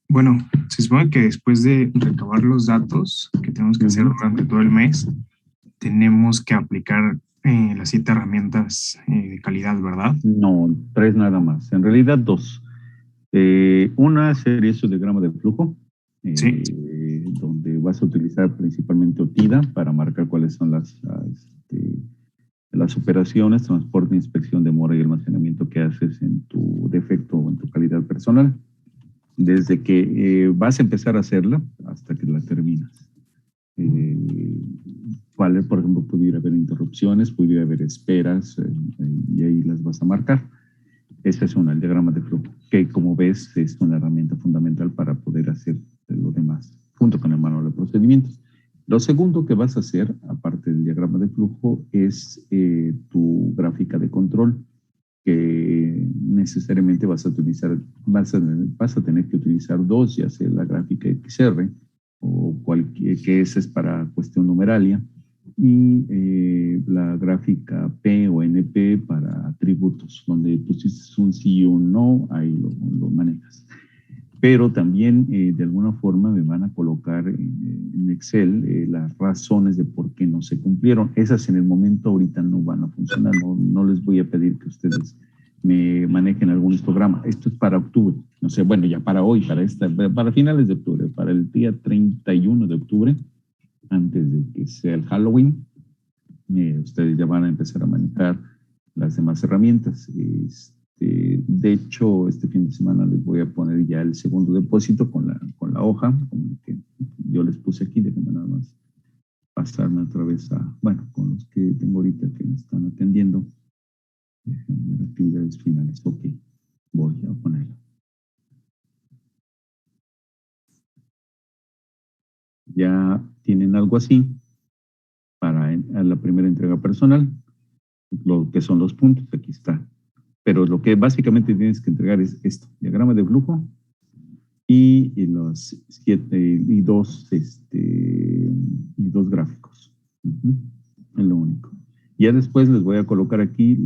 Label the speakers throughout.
Speaker 1: Bueno, se supone que después de recabar los datos que tenemos que hacer durante todo el mes, tenemos que aplicar las 7 herramientas de calidad, ¿verdad?
Speaker 2: No, 3 nada más. En realidad 2. Una sería su diagrama de flujo,
Speaker 1: Sí.
Speaker 2: donde vas a utilizar principalmente OTIDA para marcar cuáles son las operaciones, transporte, inspección, demora y almacenamiento que haces en tu defecto o en tu calidad personal, desde que vas a empezar a hacerla hasta que la terminas. Por ejemplo, pudiera haber interrupciones, pudiera haber esperas, y ahí las vas a marcar. Esta es el diagrama de flujo, que como ves es una herramienta fundamental para poder hacer lo demás, junto con el manual de procedimientos. Lo segundo que vas a hacer, aparte del diagrama de flujo, es tu gráfica de control, que necesariamente vas a tener que utilizar 2, ya sea la gráfica XR, o que esa es para cuestión numeralia, y la gráfica P o NP para atributos, donde pusiste un sí y un no, ahí lo manejas. Pero también de alguna forma me van a colocar en Excel las razones de por qué no se cumplieron. Esas en el momento ahorita no van a funcionar, no les voy a pedir que ustedes me manejen algún histograma. Esto es para octubre, no sé, bueno, ya para hoy, para finales de octubre, para el día 31 de octubre, antes de que sea el Halloween, ustedes ya van a empezar a manejar las demás herramientas. De hecho, este fin de semana les voy a poner ya el segundo depósito con la hoja, como el que yo les puse aquí. Déjenme nada más pasarme otra vez con los que tengo ahorita que me están atendiendo. Déjenme ver actividades finales. Ok, voy a ponerla. Ya tienen algo así para la primera entrega personal, lo que son los puntos, aquí está. Pero lo que básicamente tienes que entregar es esto, diagrama de flujo y los 7 y 2 gráficos. Es lo único. Ya después les voy a colocar aquí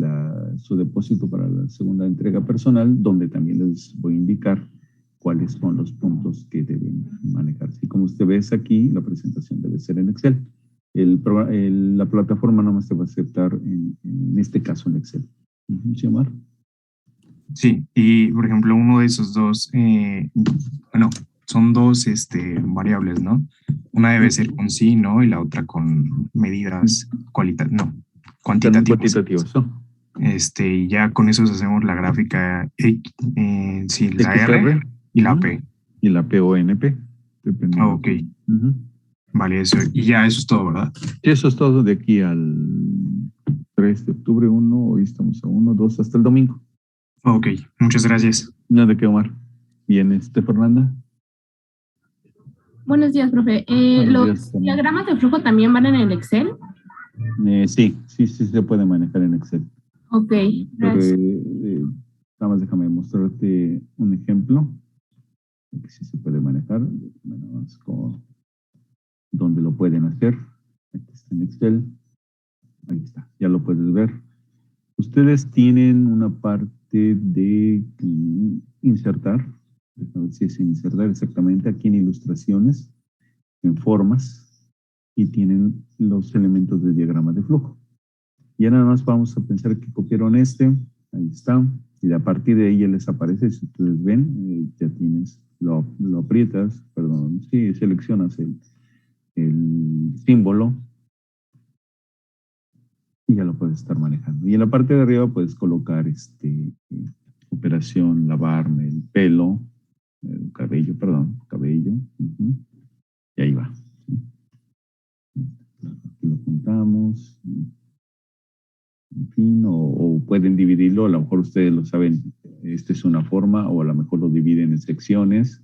Speaker 2: su depósito para la segunda entrega personal, donde también les voy a indicar cuáles son los puntos que deben manejarse. Y como usted ve aquí, la presentación debe ser en Excel. La plataforma nomás te va a aceptar en este caso en Excel. ¿Sí, Omar?
Speaker 1: Sí, y por ejemplo, uno de esos dos, son dos variables, ¿no? Una debe ser con sí, ¿no? Y la otra con medidas cuantitativas.
Speaker 2: ¿No?
Speaker 1: Y ya con eso hacemos la gráfica, sí, la
Speaker 2: XR,
Speaker 1: R y la P.
Speaker 2: Y la PONP.
Speaker 1: Ok. Vale, eso. Y ya eso es todo, ¿verdad?
Speaker 2: Sí, eso es todo de aquí al 3 de octubre, 1, hoy estamos a 1, 2, hasta el domingo.
Speaker 1: Ok, muchas gracias.
Speaker 2: No, de qué, Omar. Bien, Fernanda.
Speaker 3: Buenos días, profe. ¿Los diagramas de flujo también van en el Excel?
Speaker 2: Sí se puede manejar en Excel.
Speaker 3: Ok, gracias.
Speaker 2: Nada más déjame mostrarte un ejemplo que sí se puede manejar. Nada más como donde lo pueden hacer. Aquí está en Excel. Ahí está, ya lo puedes ver. Ustedes tienen una parte de insertar. Déjame ver si es insertar exactamente aquí en ilustraciones, en formas, y tienen los elementos de diagrama de flujo. Ya nada más vamos a pensar que copiaron ahí está, y a partir de ahí ya les aparece, si ustedes ven, ya tienes, lo aprietas, seleccionas el símbolo y ya lo puedes estar manejando. Y en la parte de arriba puedes colocar operación, lavarme el pelo, cabello, y ahí va. Aquí lo juntamos, en fin, o pueden dividirlo, a lo mejor ustedes lo saben, esta es una forma, o a lo mejor lo dividen en secciones.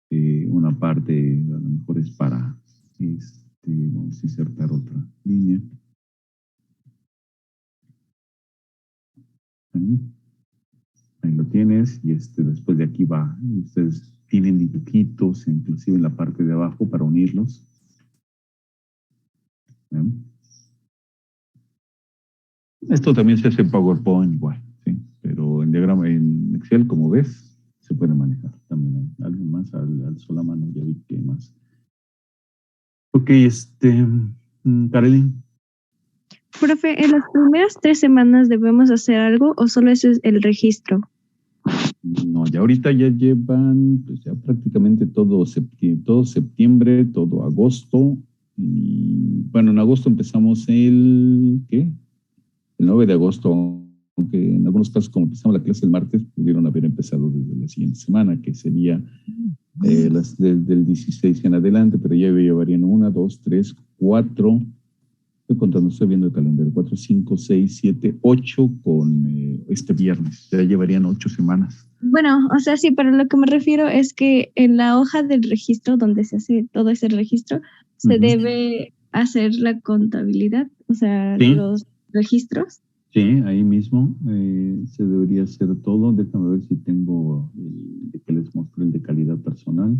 Speaker 2: Una parte a lo mejor es para, vamos a insertar otra línea. Ahí lo tienes, y después de aquí va. Ustedes tienen dibujitos, inclusive en la parte de abajo para unirlos. Esto también se hace en PowerPoint igual, ¿sí? Pero en Excel, como ves, se puede manejar también alzó la mano, ya vi que más. Ok, Karelin.
Speaker 4: Profe, ¿en las primeras 3 semanas debemos hacer algo o solo ese es el registro?
Speaker 2: No, ya ahorita ya llevan pues ya prácticamente todo septiembre, todo agosto. Y bueno, en agosto empezamos el 9 de agosto, aunque en algunos casos como empezamos la clase el martes, pudieron haber empezado desde la siguiente semana, que sería las del 16 en adelante, pero ya llevarían 1, 2, 3, 4, estoy contando, estoy viendo el calendario, 4, 5, 6, 7, 8 con este viernes, ya llevarían 8 semanas.
Speaker 4: Bueno, o sea, sí, pero lo que me refiero es que en la hoja del registro, donde se hace todo ese registro, se debe hacer la contabilidad, o sea,
Speaker 2: ¿Sí?
Speaker 4: los registros.
Speaker 2: Sí, ahí mismo se debería hacer todo. Déjame ver si tengo el que les mostré, el de calidad personal.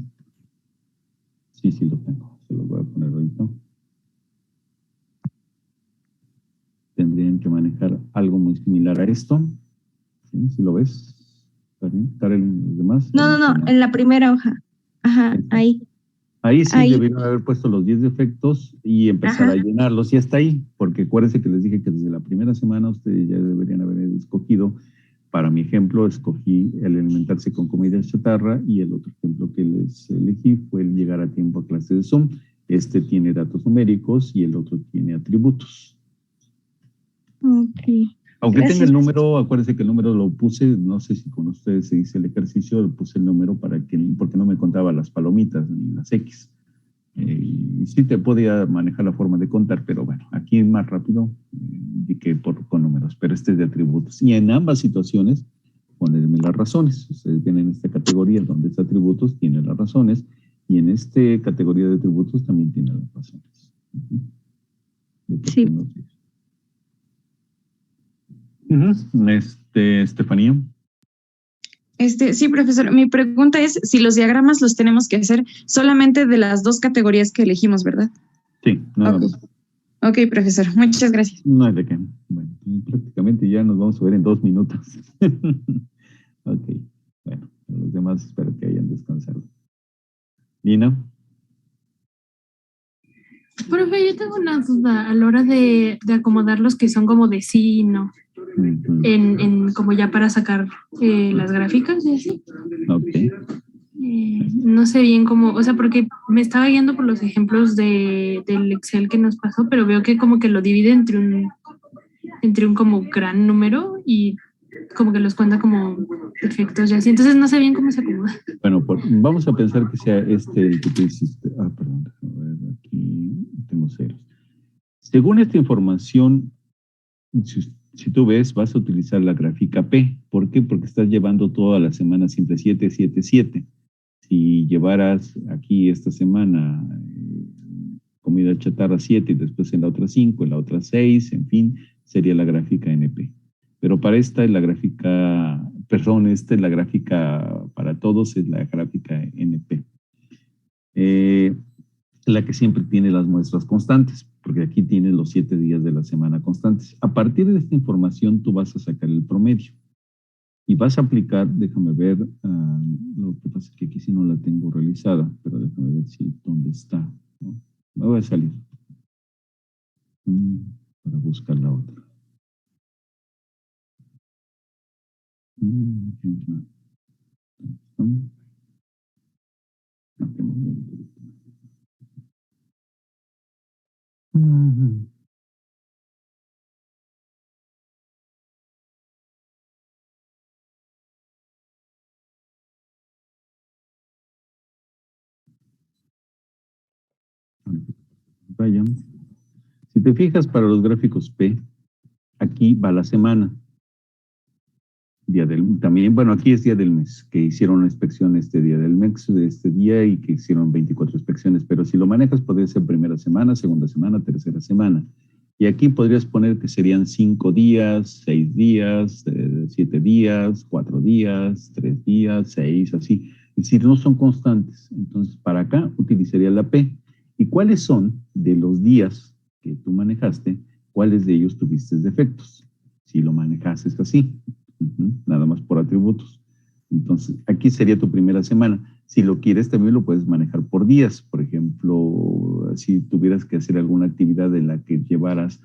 Speaker 2: Sí, sí lo tengo. Se los voy a poner ahorita. Tendrían que manejar algo muy similar a esto. ¿Sí? ¿Sí lo ves? ¿Karen, los demás?
Speaker 4: No, en la primera hoja. Ajá, ahí.
Speaker 2: Ahí sí debieron haber puesto los 10 defectos y empezar a llenarlos. Y hasta ahí, porque acuérdense que les dije que desde la primera semana ustedes ya deberían haber escogido. Para mi ejemplo, escogí el alimentarse con comida chatarra y el otro ejemplo que les elegí fue el llegar a tiempo a clase de Zoom. Este tiene datos numéricos y el otro tiene atributos.
Speaker 4: Ok.
Speaker 2: Aunque tenga el número, acuérdense que el número lo puse, no sé si con ustedes se dice el ejercicio, le puse el número porque no me contaba las palomitas ni las X. Y sí te podía manejar la forma de contar, pero bueno, aquí es más rápido que con números, pero este es de atributos. Y en ambas situaciones, ponerme las razones. Ustedes vienen en esta categoría donde es atributos, tiene las razones, y en esta categoría de atributos también tiene las razones.
Speaker 4: Sí.
Speaker 2: Estefanía.
Speaker 5: Sí, profesor, mi pregunta es si los diagramas los tenemos que hacer solamente de las 2 categorías que elegimos, ¿verdad?
Speaker 2: Sí, nada más.
Speaker 5: Ok, profesor, muchas gracias.
Speaker 2: No hay de qué. Bueno, prácticamente ya nos vamos a ver en 2 minutos. Ok, bueno, los demás espero que hayan descansado. Lina.
Speaker 3: Profe, yo tengo una duda a la hora de acomodar los que son como de sí y no. En como ya para sacar las gráficas y así.
Speaker 2: Ok.
Speaker 3: No sé bien cómo, o sea, porque me estaba guiando por los ejemplos del Excel que nos pasó, pero veo que como que lo divide entre un como gran número y como que los cuenta como defectos y así. Entonces no sé bien cómo se acomoda.
Speaker 2: Bueno, vamos a pensar que sea el que tú hiciste. Perdón, déjame ver, aquí tengo ceros. Según esta información, si tú ves, vas a utilizar la gráfica P. ¿Por qué? Porque estás llevando toda la semana siempre 7, 7, 7. Si llevaras aquí esta semana comida chatarra 7 y después en la otra 5, en la otra 6, en fin, sería la gráfica NP. Pero para esta es la gráfica, perdón, esta es la gráfica para todos, es la gráfica NP. La que siempre tiene las muestras constantes, porque aquí tienes los 7 días de la semana constantes. A partir de esta información tú vas a sacar el promedio y vas a aplicar, déjame ver, lo que pasa es que aquí sí no la tengo realizada, pero déjame ver si dónde está, ¿no? Me voy a salir para buscar la otra. Vaya. Si te fijas para los gráficos P, aquí va la semana. También, bueno, aquí es día del mes, que hicieron una inspección este día del mes, de este día, y que hicieron 24 inspecciones, pero si lo manejas podría ser primera semana, segunda semana, tercera semana. Y aquí podrías poner que serían 5 días, 6 días, 7 días, 4 días, 3 días, 6, así. Es decir, no son constantes. Entonces, para acá utilizaría la P. ¿Y cuáles son de los días que tú manejaste, cuáles de ellos tuviste defectos? Si lo manejaste así. Nada más por atributos. Entonces, aquí sería tu primera semana. Si lo quieres, también lo puedes manejar por días. Por ejemplo, si tuvieras que hacer alguna actividad en la que llevaras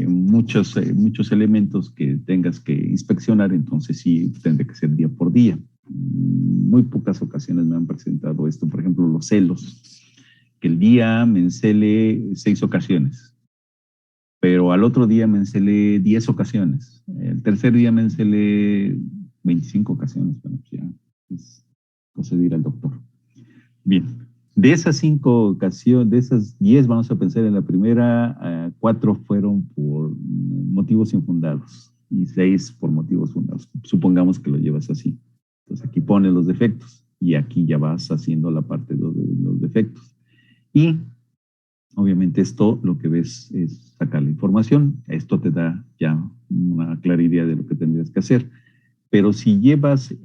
Speaker 2: muchos elementos que tengas que inspeccionar, entonces sí tendría que ser día por día. Muy pocas ocasiones me han presentado esto. Por ejemplo, los celos, que el día me encele 6 ocasiones, pero al otro día me encele 10 ocasiones. El tercer día me encele 25 ocasiones. Bueno, pues ya es cosa de ir al doctor. Bien, de esas 5 ocasiones, de esas 10, vamos a pensar en la primera, 4 fueron por motivos infundados y 6 por motivos fundados. Supongamos que lo llevas así. Entonces aquí pones los defectos y aquí ya vas haciendo la parte de los defectos. Y obviamente esto lo que ves es sacar la información. Esto te da ya una clara idea de lo que tendrías que hacer. Pero si llevas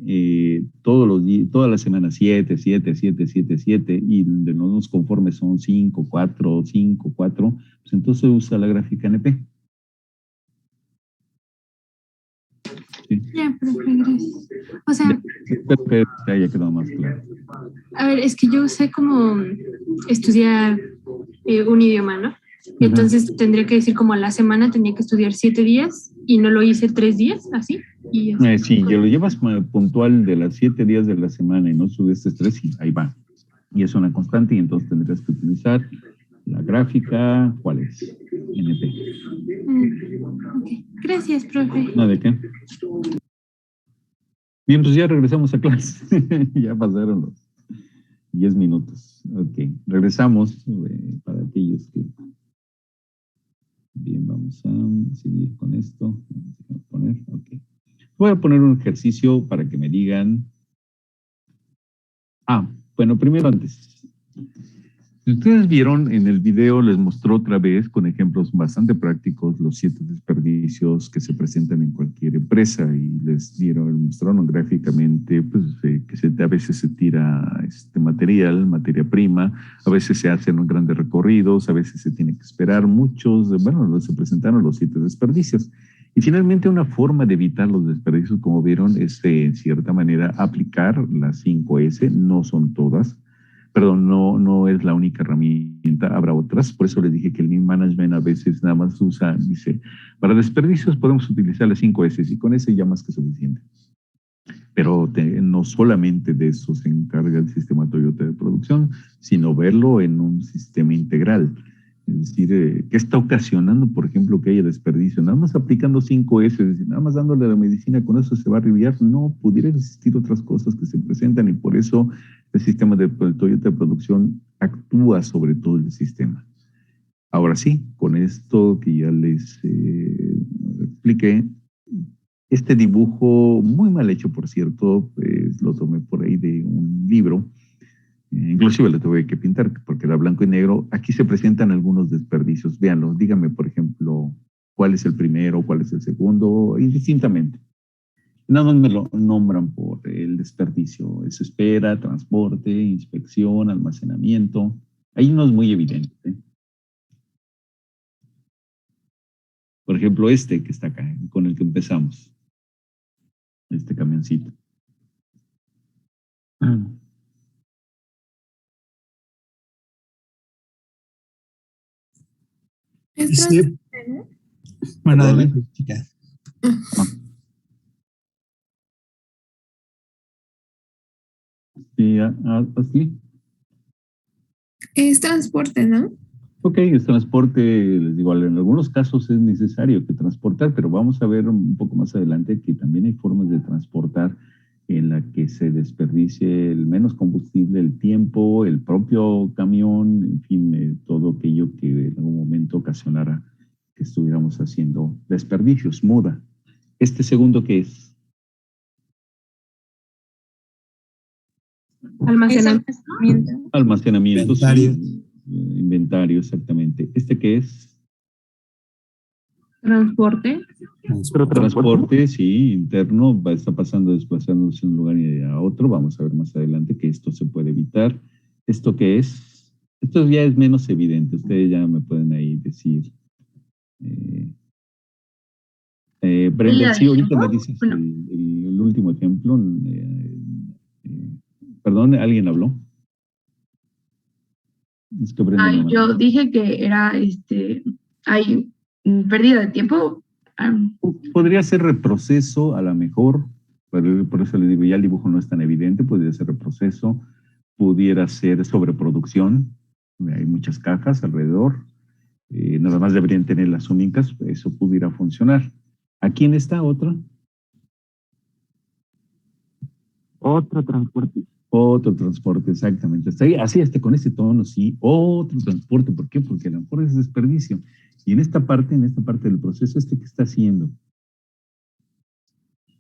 Speaker 2: todos los días, toda la semana 7 y de no nos conformes son 5, 4, 5, 4, pues entonces usa la gráfica NP. Sí.
Speaker 3: Ya, profe, gracias. O sea,
Speaker 2: Espero que te haya quedado más claro.
Speaker 3: a ver, es que yo sé cómo estudiar un idioma, ¿no? Entonces tendría que decir como a la semana tenía que estudiar 7 días y no lo hice 3 días, así. Y así.
Speaker 2: Si ya lo llevas puntual de las 7 días de la semana y no subes estrés, sí, ahí va. Y es una constante y entonces tendrías que utilizar la gráfica, ¿cuál es? NP.
Speaker 3: Ok, gracias, profe.
Speaker 2: ¿No de qué? Bien, pues ya regresamos a clase. Ya pasaron los 10 minutos. Ok, regresamos para aquellos que... Bien, vamos a seguir con esto. Vamos a poner, ok. Voy a poner un ejercicio para que me digan... Bueno, primero antes. Si ustedes vieron en el video, les mostró otra vez con ejemplos bastante prácticos los 7 desperdicios que se presentan en cualquier empresa y les mostraron gráficamente pues, que a veces se tira materia prima, a veces se hacen grandes recorridos, a veces se tiene que esperar muchos, se presentaron los 7 desperdicios. Y finalmente una forma de evitar los desperdicios, como vieron, es en cierta manera aplicar las 5S, no son todas. Perdón, no es la única herramienta, habrá otras, por eso les dije que el Lean Management a veces nada más dice, para desperdicios podemos utilizar las 5S y con ese ya más que suficiente. Pero no solamente de eso se encarga el sistema Toyota de producción, sino verlo en un sistema integral. Es decir, ¿qué está ocasionando, por ejemplo, que haya desperdicio? Nada más aplicando 5S, es decir, nada más dándole a la medicina, con eso se va a aliviar. No, pudieran existir otras cosas que se presentan y por eso el sistema de Toyota de producción actúa sobre todo el sistema. Ahora sí, con esto que ya les expliqué, este dibujo, muy mal hecho, por cierto, lo tomé por ahí de un libro. Inclusive lo tuve que pintar porque era blanco y negro. Aquí se presentan algunos desperdicios. Véanlo, díganme, por ejemplo, cuál es el primero, cuál es el segundo, indistintamente. Nada más me lo nombran por el desperdicio. Es espera, transporte, inspección, almacenamiento. Ahí no es muy evidente. Por ejemplo, este que está acá, con el que empezamos. Este camioncito.
Speaker 6: Sí. Bueno, adelante, chica.
Speaker 2: Sí, así.
Speaker 7: Es transporte, ¿no?
Speaker 2: Ok, es transporte, les digo, en algunos casos es necesario que transportar, pero vamos a ver un poco más adelante que también hay formas de transportar en la que se desperdicie el menos combustible, el tiempo, el propio camión, en fin, todo aquello que en algún momento ocasionara que estuviéramos haciendo desperdicios, muda. ¿Este segundo qué es?
Speaker 3: Almacenamiento.
Speaker 2: Almacenamiento,
Speaker 6: Inventario.
Speaker 2: sí. Inventario, exactamente. ¿Este qué es?
Speaker 3: Transporte.
Speaker 2: Transporte, sí, interno, está desplazándose de un lugar a otro. Vamos a ver más adelante que esto se puede evitar. ¿Esto qué es? Esto ya es menos evidente. Ustedes ya me pueden ahí decir. Brenda, sí, ahorita me dices el último ejemplo. Perdón, ¿alguien habló? Es que Brenda no me-
Speaker 8: Yo dije que era, hay pérdida de tiempo.
Speaker 2: Podría ser reproceso, a lo mejor, pero por eso le digo, ya el dibujo no es tan evidente, podría ser reproceso, pudiera ser sobreproducción, hay muchas cajas alrededor, nada más deberían tener las únicas, eso pudiera funcionar. Aquí en esta otra. Otro transporte. Otro transporte, exactamente. Hasta ahí, así, hasta con este tono, sí, otro transporte. ¿Por qué? Porque a lo mejor es desperdicio. Y en esta parte del proceso, ¿qué está haciendo?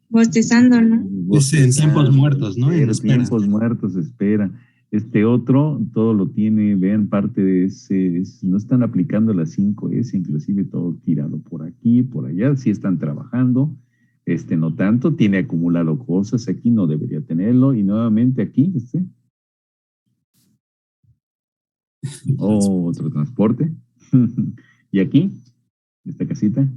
Speaker 4: Bostezando, ¿no?
Speaker 6: En tiempos muertos, ¿no? En espera.
Speaker 2: Tiempos muertos, espera. Este otro, todo lo tiene, vean, parte de ese, no están aplicando las 5S, inclusive todo tirado por aquí, por allá, sí están trabajando, no tanto, tiene acumulado cosas, aquí no debería tenerlo, y nuevamente aquí, otro transporte, y aquí, esta casita.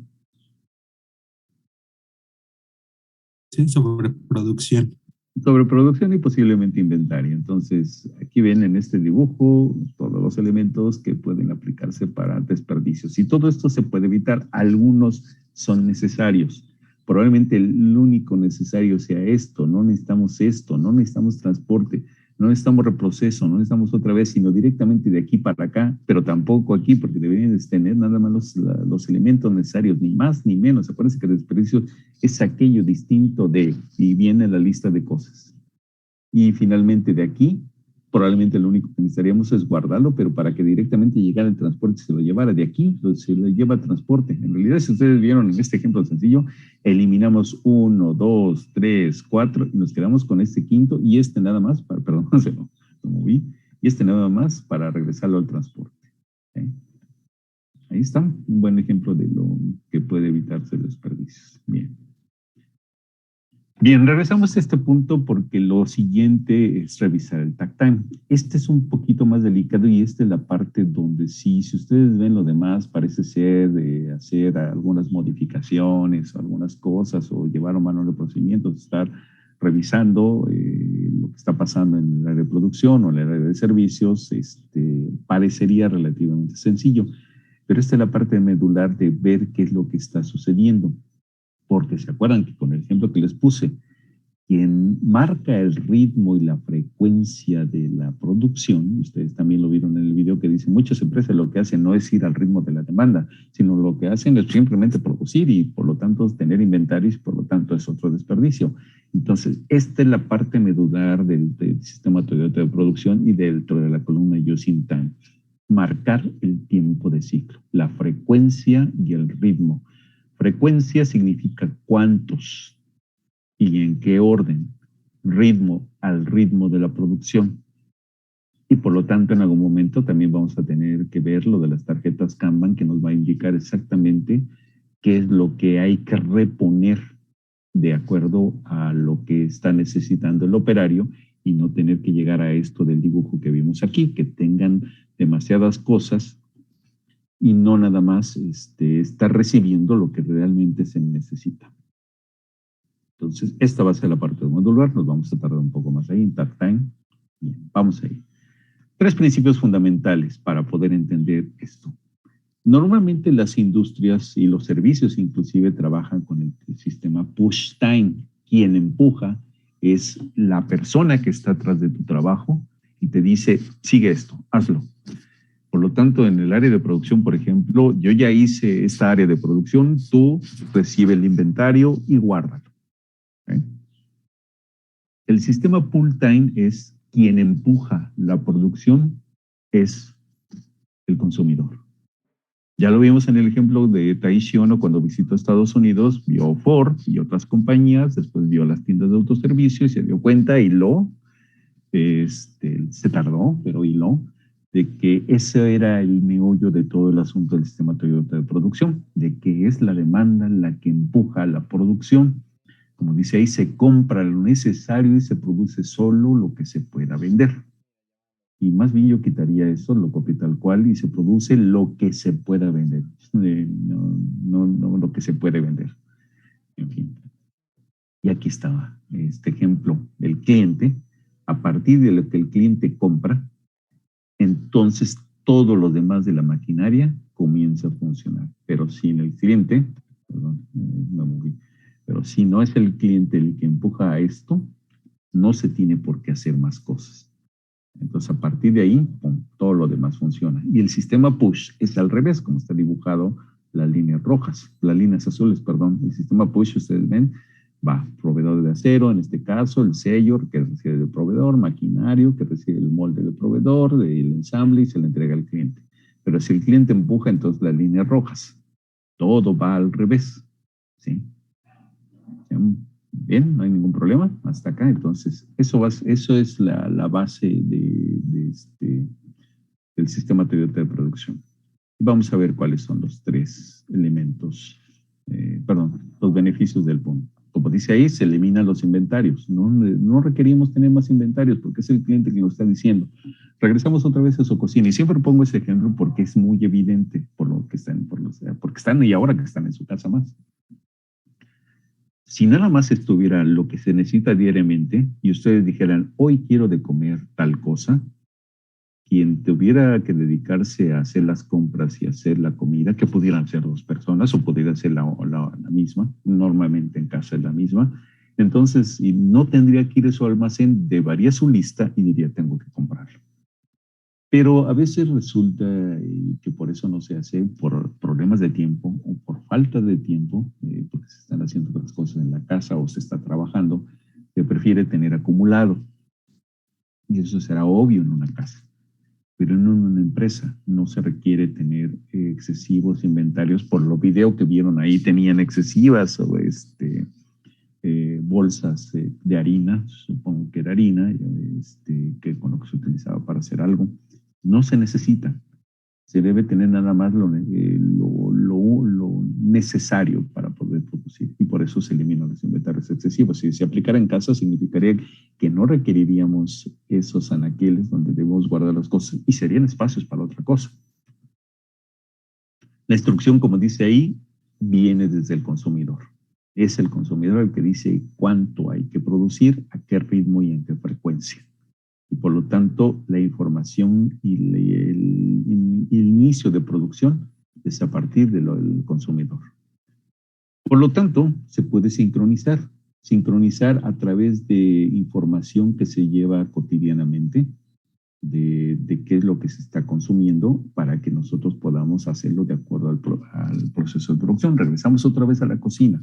Speaker 6: Sí, sobreproducción.
Speaker 2: Sobreproducción y posiblemente inventario. Entonces, aquí ven en este dibujo todos los elementos que pueden aplicarse para desperdicios. Y todo esto se puede evitar. Algunos son necesarios. Probablemente el único necesario sea esto. No necesitamos transporte, no necesitamos reproceso, no necesitamos otra vez, sino directamente de aquí para acá, pero tampoco aquí, porque deberían tener nada más los elementos necesarios, ni más ni menos. Acuérdense que el desperdicio es aquello distinto de, y viene la lista de cosas. Y finalmente de aquí, probablemente lo único que necesitaríamos es guardarlo, pero para que directamente llegara el transporte, se lo llevara de aquí, se lo lleva el transporte. En realidad, si ustedes vieron en este ejemplo sencillo, eliminamos 1, 2, 3, 4 y nos quedamos con este quinto y nada más, perdón, se lo moví, y nada más para regresarlo al transporte. ¿Okay? Ahí está, un buen ejemplo de lo que puede evitarse el desperdicio. Bien, regresamos a este punto porque lo siguiente es revisar el takt time. Este es un poquito más delicado y esta es la parte donde sí, si ustedes ven lo demás, parece ser de hacer algunas modificaciones, algunas cosas o llevar a mano de procedimientos, estar revisando lo que está pasando en el área de producción o en el área de servicios, parecería relativamente sencillo. Pero esta es la parte medular de ver qué es lo que está sucediendo. Porque se acuerdan que con el ejemplo que les puse, quien marca el ritmo y la frecuencia de la producción, ustedes también lo vieron en el video que dice, muchas empresas lo que hacen no es ir al ritmo de la demanda, sino lo que hacen es simplemente producir y por lo tanto tener inventarios y por lo tanto es otro desperdicio. Entonces, esta es la parte medular del sistema Toyota de producción y dentro de la columna Just-in-Time. Marcar el tiempo de ciclo, la frecuencia y el ritmo. Frecuencia significa cuántos y en qué orden. Ritmo al ritmo de la producción. Y por lo tanto, en algún momento también vamos a tener que ver lo de las tarjetas Kanban que nos va a indicar exactamente qué es lo que hay que reponer de acuerdo a lo que está necesitando el operario y no tener que llegar a esto del dibujo que vimos aquí, que tengan demasiadas cosas y no nada más estar recibiendo lo que realmente se necesita. Entonces, esta va a ser la parte modular, nos vamos a tardar un poco más ahí en takt time. Bien, vamos ahí. 3 principios fundamentales para poder entender esto. Normalmente las industrias y los servicios inclusive trabajan con el sistema push time. Quien empuja es la persona que está atrás de tu trabajo y te dice, sigue esto, hazlo. Por lo tanto, en el área de producción, por ejemplo, yo ya hice esta área de producción, tú recibe el inventario y guárdalo. ¿Okay? El sistema pull time es quien empuja la producción, es el consumidor. Ya lo vimos en el ejemplo de Taishi Ono cuando visitó Estados Unidos, vio Ford y otras compañías, después vio las tiendas de autoservicio y se dio cuenta, se tardó, pero hiló, de que ese era el meollo de todo el asunto del sistema Toyota de producción, de que es la demanda la que empuja la producción. Como dice ahí, se compra lo necesario y se produce solo lo que se pueda vender. Y más bien yo quitaría eso, lo copio tal cual, y se produce lo que se pueda vender. No lo que se puede vender. En fin. Y aquí estaba este ejemplo del cliente, A partir de lo que el cliente compra, entonces todo lo demás de la maquinaria comienza a funcionar. Pero sin el cliente, perdón, me moví, pero si no es el cliente el que empuja a esto, no se tiene por qué hacer más cosas. Entonces, a partir de ahí, pum, todo lo demás funciona. Y el sistema push es al revés, como está dibujado las líneas rojas, las líneas azules, perdón. El sistema push, ustedes ven, va proveedor de acero, en este caso, el sello que recibe del proveedor, maquinario que recibe el molde del proveedor, el ensamble y se le entrega al cliente. Pero si el cliente empuja, entonces las líneas rojas, todo va al revés, ¿sí? Bien, no hay ningún problema hasta acá. Entonces, eso es la base del sistema Toyota de producción. Vamos a ver cuáles son los tres elementos, los beneficios del PON. Como dice ahí, se eliminan los inventarios. No requerimos tener más inventarios porque es el cliente que nos está diciendo. Regresamos otra vez a su cocina y siempre pongo ese ejemplo porque es muy evidente porque están y ahora que están en su casa más. Si nada más estuviera lo que se necesita diariamente y ustedes dijeran, hoy quiero de comer tal cosa, quien tuviera que dedicarse a hacer las compras y hacer la comida, que pudieran ser dos personas o pudiera ser la misma, normalmente en casa es la misma, entonces y no tendría que ir a su almacén, llevaría su lista y diría, tengo que comprarlo. Pero a veces resulta que por eso no se hace, por problemas de tiempo o por falta de tiempo, porque se están haciendo otras cosas en la casa o se está trabajando, se prefiere tener acumulado. Y eso será obvio en una casa. Pero en una empresa no se requiere tener excesivos inventarios. Por lo video que vieron ahí, tenían excesivas bolsas de harina, supongo que era harina, que con lo que se utilizaba para hacer algo. No se necesita. Se debe tener nada más lo necesario para poder producir. Y por eso se eliminan los inventarios excesivos. Si se aplicara en casa, significaría que no requeriríamos esos anaqueles donde debemos guardar las cosas y serían espacios para otra cosa. La instrucción, como dice ahí, viene desde el consumidor. Es el consumidor el que dice cuánto hay que producir, a qué ritmo y en qué frecuencia. Y por lo tanto, la información y el inicio de producción es a partir del consumidor. Por lo tanto, se puede sincronizar a través de información que se lleva cotidianamente, de qué es lo que se está consumiendo para que nosotros podamos hacerlo de acuerdo al proceso de producción. Regresamos otra vez a la cocina.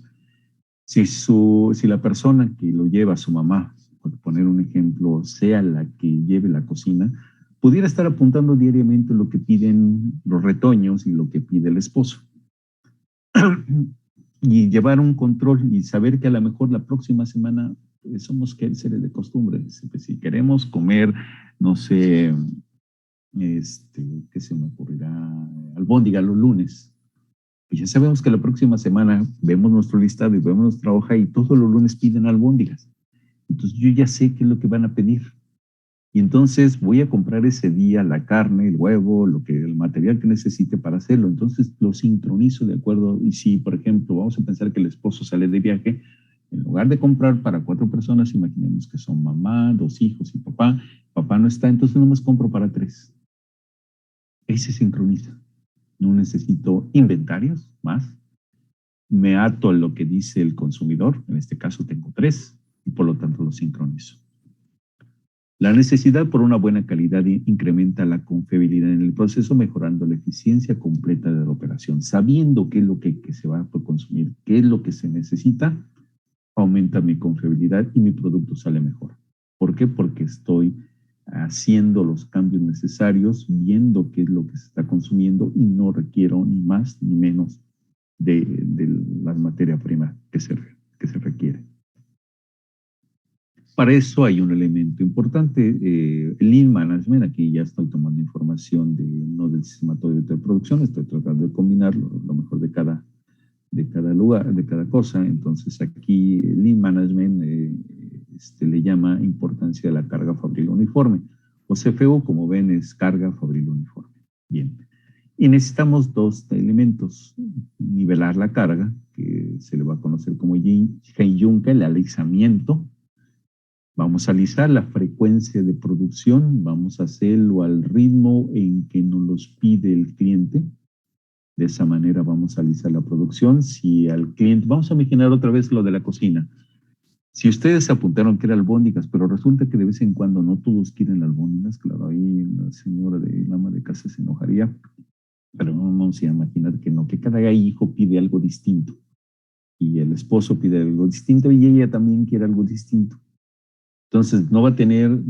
Speaker 2: Si la persona que lo lleva, su mamá, por poner un ejemplo, sea la que lleve la cocina, pudiera estar apuntando diariamente lo que piden los retoños y lo que pide el esposo. Y llevar un control y saber que a lo mejor la próxima semana somos seres de costumbre. Si queremos comer, no sé, ¿qué se me ocurrirá? Albóndiga los lunes. Pues ya sabemos que la próxima semana vemos nuestro listado y vemos nuestra hoja y todos los lunes piden albóndigas. Entonces yo ya sé qué es lo que van a pedir. Y entonces voy a comprar ese día la carne, el huevo, el material que necesite para hacerlo. Entonces lo sincronizo de acuerdo. Y si, por ejemplo, vamos a pensar que el esposo sale de viaje, en lugar de comprar para 4 personas, imaginemos que son mamá, 2 hijos y papá. Papá no está, entonces nomás compro para 3. Ahí se sincroniza. No necesito inventarios más. Me ato a lo que dice el consumidor. En este caso tengo 3 y por lo tanto lo sincronizo. La necesidad por una buena calidad incrementa la confiabilidad en el proceso, mejorando la eficiencia completa de la operación. Sabiendo qué es lo que se va a consumir, qué es lo que se necesita, aumenta mi confiabilidad y mi producto sale mejor. ¿Por qué? Porque estoy haciendo los cambios necesarios, viendo qué es lo que se está consumiendo y no requiero ni más ni menos de la materia prima que se requiere. Para eso hay un elemento importante, el Lean Management. Aquí ya estoy tomando información no del sistema Toyota de producción, estoy tratando de combinar lo mejor de cada lugar, de cada cosa. Entonces aquí el Lean Management le llama importancia de la carga fabril uniforme. O CFU, como ven, es carga fabril uniforme. Bien. Y necesitamos 2 elementos. Nivelar la carga, que se le va a conocer como Heiyuka, el alisamiento. Vamos a alisar la frecuencia de producción, vamos a hacerlo al ritmo en que nos los pide el cliente. De esa manera vamos a alisar la producción. Si al cliente, vamos a imaginar otra vez lo de la cocina. Si ustedes apuntaron que era albóndigas, pero resulta que de vez en cuando no todos quieren albóndigas, claro, ahí la señora de la ama de casa se enojaría, pero no se imaginar que no, que cada hijo pide algo distinto y el esposo pide algo distinto y ella también quiere algo distinto. Entonces no va a tener,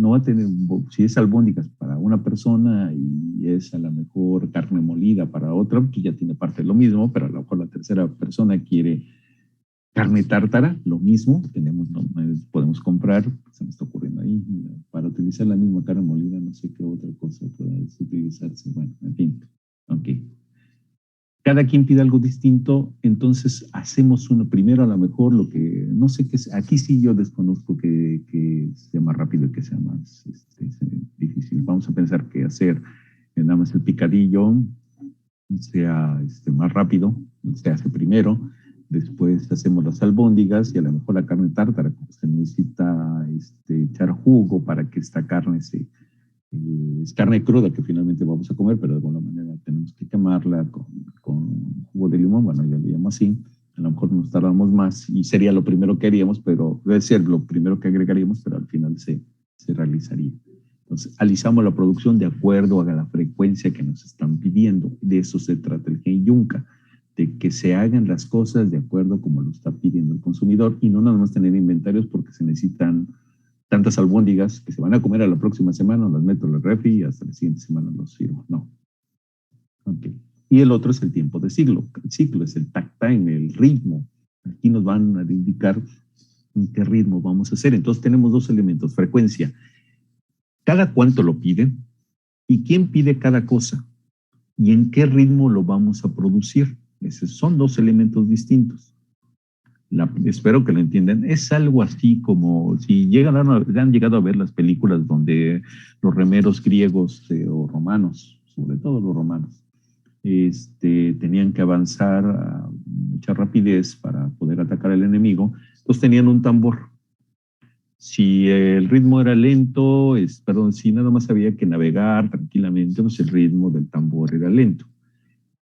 Speaker 2: si es albóndigas para una persona y es a lo mejor carne molida para otra, pues ya tiene parte de lo mismo, pero a lo mejor la tercera persona quiere carne tártara, lo mismo, podemos comprar, se me está ocurriendo ahí, para utilizar la misma carne molida, no sé qué otra cosa pueda utilizarse, bueno, en fin, ok. Cada quien pide algo distinto, entonces hacemos uno primero a lo mejor lo que, no sé qué es, aquí sí yo desconozco que sea más rápido y que sea más difícil. Vamos a pensar que hacer nada más el picadillo sea más rápido, se hace primero, después hacemos las albóndigas y a lo mejor la carne tártara, como se necesita echar jugo para que esta carne es carne cruda que finalmente vamos a comer, pero de alguna manera tenemos que quemarla con jugo de limón, bueno, yo le llamo así, a lo mejor nos tardamos más y sería lo primero que haríamos, pero debe ser lo primero que agregaríamos, pero al final se realizaría. Entonces, alisamos la producción de acuerdo a la frecuencia que nos están pidiendo. De eso se trata el Heiyunka, de que se hagan las cosas de acuerdo como lo está pidiendo el consumidor y no nada más tener inventarios porque se necesitan tantas albóndigas que se van a comer a la próxima semana, las meto en el refri y hasta la siguiente semana los sirvo. No. Okay. Y el otro es el tiempo de ciclo. El ciclo es el takt time, el ritmo. Aquí nos van a indicar en qué ritmo vamos a hacer. Entonces tenemos dos elementos, frecuencia. Cada cuánto lo piden y quién pide cada cosa y en qué ritmo lo vamos a producir. Esos son dos elementos distintos. Espero que lo entiendan. Es algo así como si han llegado a ver las películas donde los remeros griegos o romanos, sobre todo los romanos, tenían que avanzar a mucha rapidez para poder atacar al enemigo. Entonces tenían un tambor. Si el ritmo era lento, si nada más había que navegar tranquilamente, pues el ritmo del tambor era lento.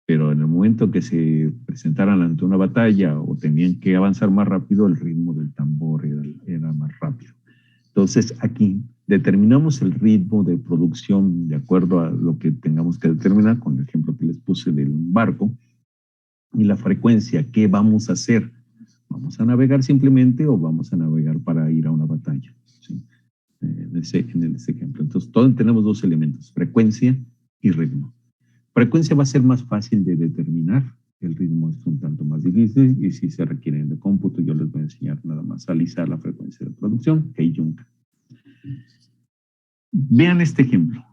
Speaker 2: Pero en el momento que se presentaran ante una batalla o tenían que avanzar más rápido, el ritmo del tambor era más rápido. Entonces aquí determinamos el ritmo de producción de acuerdo a lo que tengamos que determinar, con el ejemplo que les puse del barco, y la frecuencia, ¿qué vamos a hacer? ¿Vamos a navegar simplemente o vamos a navegar para ir a una batalla? ¿Sí? En ese ejemplo. Entonces, tenemos dos elementos, frecuencia y ritmo. Frecuencia va a ser más fácil de determinar, el ritmo es un tanto más difícil y si se requieren de cómputo, yo les voy a enseñar nada más a alisar la frecuencia de producción, Heiyunka. Vean este ejemplo.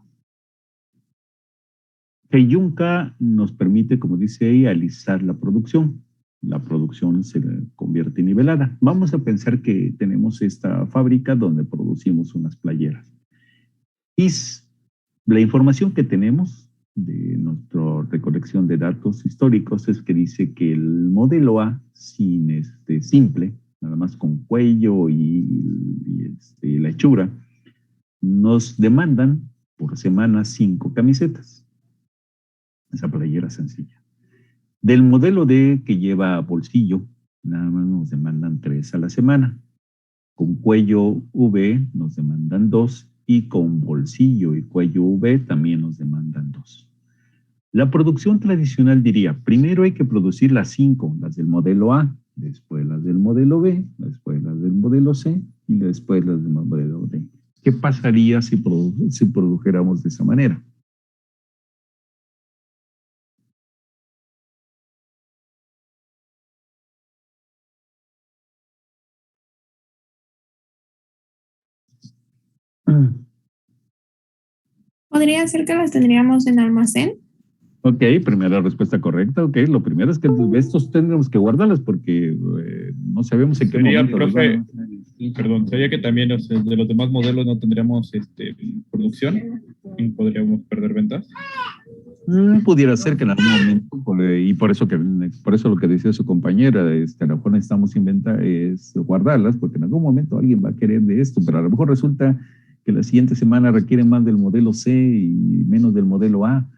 Speaker 2: Heiyunka nos permite, como dice ahí, alisar la producción. La producción se convierte en nivelada. Vamos a pensar que tenemos esta fábrica donde producimos unas playeras. Y la información que tenemos de nuestra recolección de datos históricos es que dice que el modelo A, sin simple, nada más con cuello y la hechura, nos demandan por semana 5 camisetas. Esa playera sencilla. Del modelo D, que lleva bolsillo, nada más nos demandan 3 a la semana. Con cuello V nos demandan 2 y con bolsillo y cuello V también nos demandan 2. La producción tradicional diría, primero hay que producir las 5, las del modelo A, después las del modelo B, después las del modelo C y después las del modelo D. ¿Qué pasaría si produjéramos de esa manera?
Speaker 7: ¿Podría ser que las tendríamos en almacén?
Speaker 2: Ok, primera respuesta correcta. Ok, lo primero es que estos tendremos que guardarlos porque no sabemos en qué momento.
Speaker 9: Profe, perdón, ¿sería que también de los demás modelos no tendríamos producción y podríamos perder ventas?
Speaker 2: Pudiera ser que en algún momento, y por eso lo que decía su compañera, a lo mejor necesitamos inventar, es guardarlas, porque en algún momento alguien va a querer de esto, pero a lo mejor resulta que la siguiente semana requiere más del modelo C y menos del modelo A.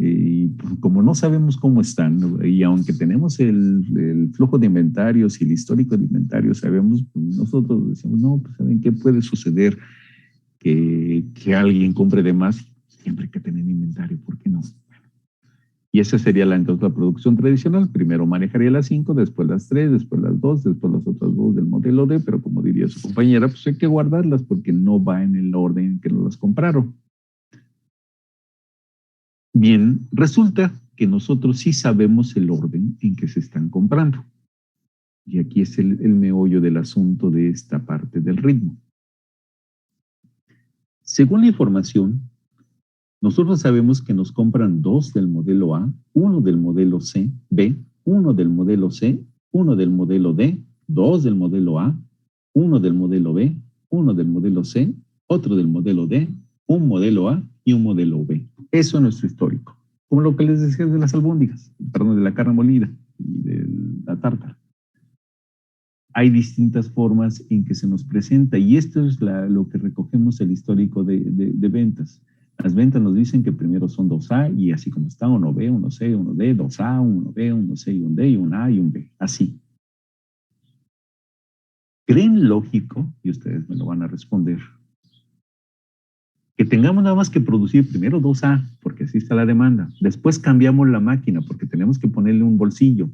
Speaker 2: Y pues, como no sabemos cómo están, ¿no? Y aunque tenemos el flujo de inventarios y el histórico de inventarios, sabemos, pues, nosotros decimos, no, pues ¿saben qué puede suceder? Que alguien compre de más, siempre hay que tener inventario, ¿por qué no? Y esa sería entonces la producción tradicional. Primero manejaría las 5, después las 3, después las 2, después las otras 2 del modelo D, pero como diría su compañera, pues hay que guardarlas porque no va en el orden en que nos las compraron. Bien, resulta que nosotros sí sabemos el orden en que se están comprando. Y aquí es el meollo del asunto de esta parte del ritmo. Según la información, nosotros sabemos que nos compran 2 del modelo A, 1 del modelo C, B, 1 del modelo C, 1 del modelo D, 2 del modelo A, 1 del modelo B, 1 del modelo C, otro del modelo D, un modelo A y un modelo B. Eso es nuestro histórico. Como lo que les decía de las albóndigas, perdón, de la carne molida y de la tártara. Hay distintas formas en que se nos presenta y esto es lo que recogemos el histórico de ventas. Las ventas nos dicen que primero son 2A y así como está, 1B, 1C, 1D, 2A, 1B, 1C y un D y un A y un B. Así. ¿Creen lógico? Y ustedes me lo van a responder. Que tengamos nada más que producir primero 2A, porque así está la demanda. Después cambiamos la máquina, porque tenemos que ponerle un bolsillo.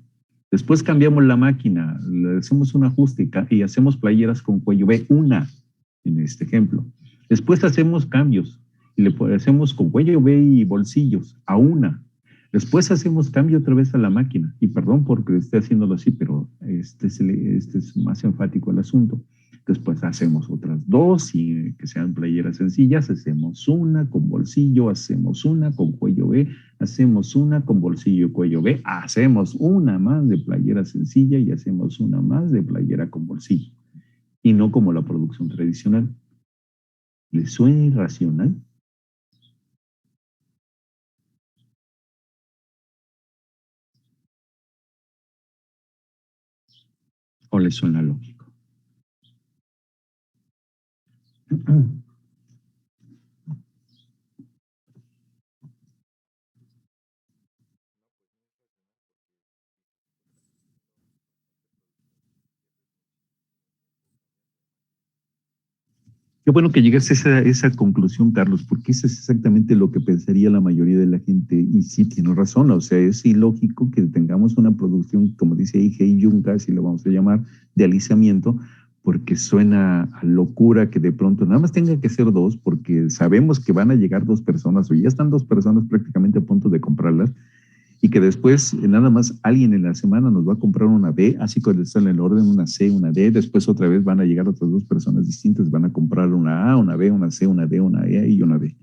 Speaker 2: Después cambiamos la máquina, le hacemos un ajuste y hacemos playeras con cuello B, una, en este ejemplo. Después hacemos cambios y le hacemos con cuello B y bolsillos a una. Después hacemos cambio otra vez a la máquina. Y perdón porque esté haciéndolo así, pero este es más enfático el asunto. Después hacemos otras 2 y que sean playeras sencillas. Hacemos una con bolsillo, hacemos una con cuello B, hacemos una con bolsillo y cuello B, hacemos una más de playera sencilla y hacemos una más de playera con bolsillo. Y no como la producción tradicional. ¿Les suena irracional? ¿O les suena lógico? Qué bueno que llegaste a esa conclusión, Carlos, porque eso es exactamente lo que pensaría la mayoría de la gente. Y sí, tiene razón, o sea, es ilógico que tengamos una producción, como dice ahí, Heiyunga, así lo vamos a llamar, de alisamiento, porque suena a locura que de pronto nada más tenga que ser 2, porque sabemos que van a llegar 2 personas, o ya están 2 personas prácticamente a punto de comprarlas, y que después nada más alguien en la semana nos va a comprar una B, así que está en el orden una C, una D, después otra vez van a llegar otras 2 personas distintas, van a comprar una A, una B, una C, una D, una E y una B.